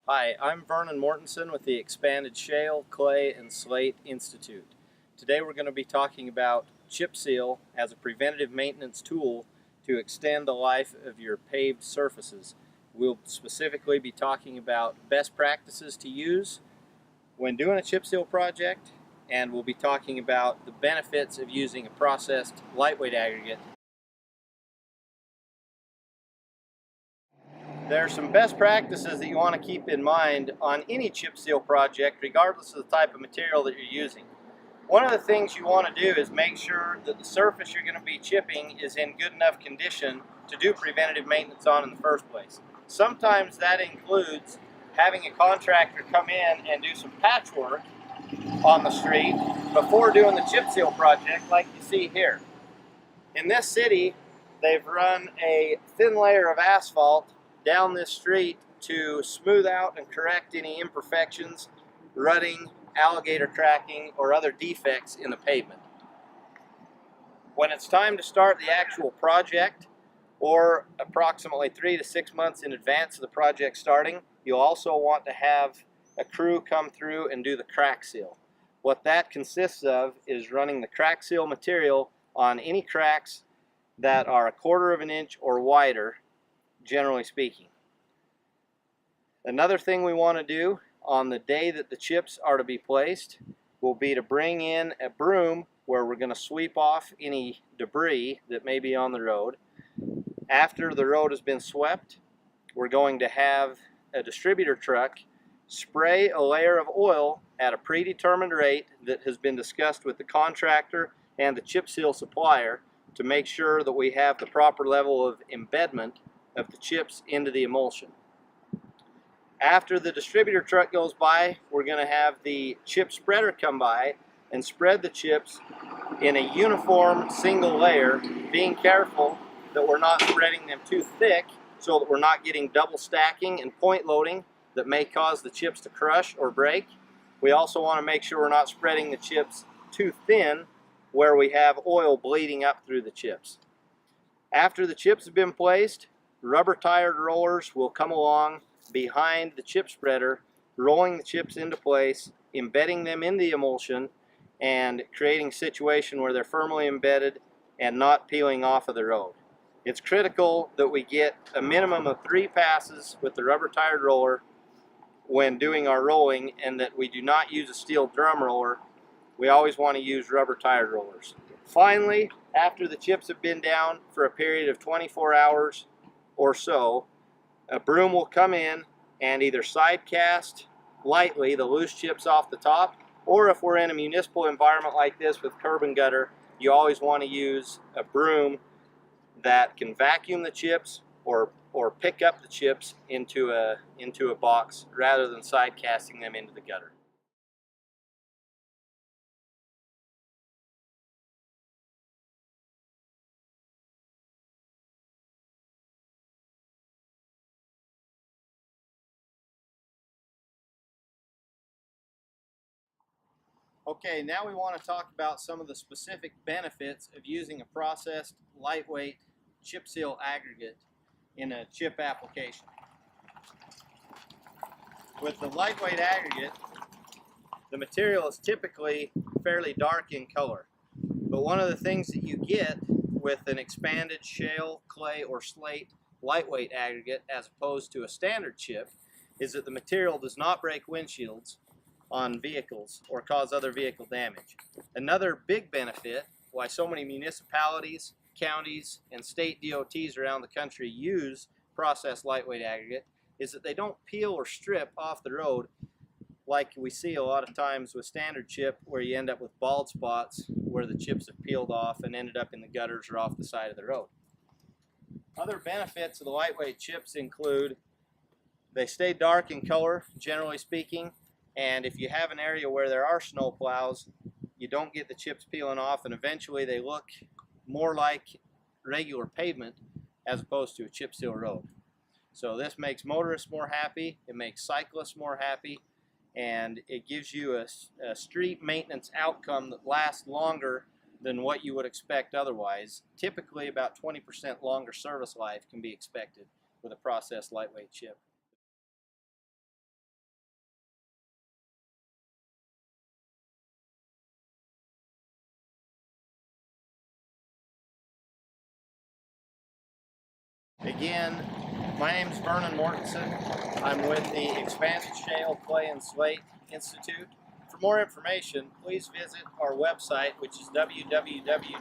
Hi, I'm Vernon Mortensen with the Expanded Shale, Clay, and Slate Institute. Today we're going to be talking about chip seal as a preventative maintenance tool to extend the life of your paved surfaces. We'll specifically be talking about best practices to use when doing a chip seal project, and we'll be talking about the benefits of using a processed lightweight aggregate. There are some best practices that you want to keep in mind on any chip seal project, regardless of the type of material that you're using. One of the things you want to do is make sure that the surface you're going to be chipping is in good enough condition to do preventative maintenance on in the first place. Sometimes that includes having a contractor come in and do some patchwork on the street before doing the chip seal project like you see here. In this city, they've run a thin layer of asphalt down this street to smooth out and correct any imperfections, rutting, alligator cracking, or other defects in the pavement. When it's time to start the actual project, or approximately 3 to 6 months in advance of the project starting, you'll also want to have a crew come through and do the crack seal. What that consists of is running the crack seal material on any cracks that are 1/4 of an inch or wider, generally speaking. Another thing we want to do on the day that the chips are to be placed will be to bring in a broom where we're going to sweep off any debris that may be on the road. After the road has been swept, we're going to have a distributor truck spray a layer of oil at a predetermined rate that has been discussed with the contractor and the chip seal supplier to make sure that we have the proper level of embedment of the chips into the emulsion. After the distributor truck goes by, we're going to have the chip spreader come by and spread the chips in a uniform single layer, being careful that we're not spreading them too thick so that we're not getting double stacking and point loading that may cause the chips to crush or break. We also want to make sure we're not spreading the chips too thin where we have oil bleeding up through the chips. After the chips have been placed, rubber tired rollers will come along behind the chip spreader, rolling the chips into place, embedding them in the emulsion, and creating a situation where they're firmly embedded and not peeling off of the road. It's critical that we get a minimum of 3 passes with the rubber tired roller when doing our rolling, and that we do not use a steel drum roller. We always want to use rubber tired rollers. Finally, after the chips have been down for a period of 24 hours or so, a broom will come in and either side cast lightly the loose chips off the top, or if we're in a municipal environment like this with curb and gutter, you always want to use a broom that can vacuum the chips or pick up the chips into a box rather than side casting them into the gutter. Okay, now we want to talk about some of the specific benefits of using a processed lightweight chip seal aggregate in a chip application. With the lightweight aggregate, the material is typically fairly dark in color. But one of the things that you get with an expanded shale, clay, or slate lightweight aggregate as opposed to a standard chip is that the material does not break windshields on vehicles or cause other vehicle damage. Another big benefit why so many municipalities, counties, and state DOTs around the country use processed lightweight aggregate is that they don't peel or strip off the road like we see a lot of times with standard chip, where you end up with bald spots where the chips have peeled off and ended up in the gutters or off the side of the road. Other benefits of the lightweight chips include they stay dark in color, generally speaking, and if you have an area where there are snow plows, you don't get the chips peeling off, and eventually they look more like regular pavement as opposed to a chip seal road. So this makes motorists more happy, it makes cyclists more happy, and it gives you a street maintenance outcome that lasts longer than what you would expect otherwise. Typically about 20% longer service life can be expected with a processed lightweight chip. Again, my name is Vernon Mortensen. I'm with the Expanded Shale, Clay, and Slate Institute. For more information, please visit our website, which is www.escsi.org.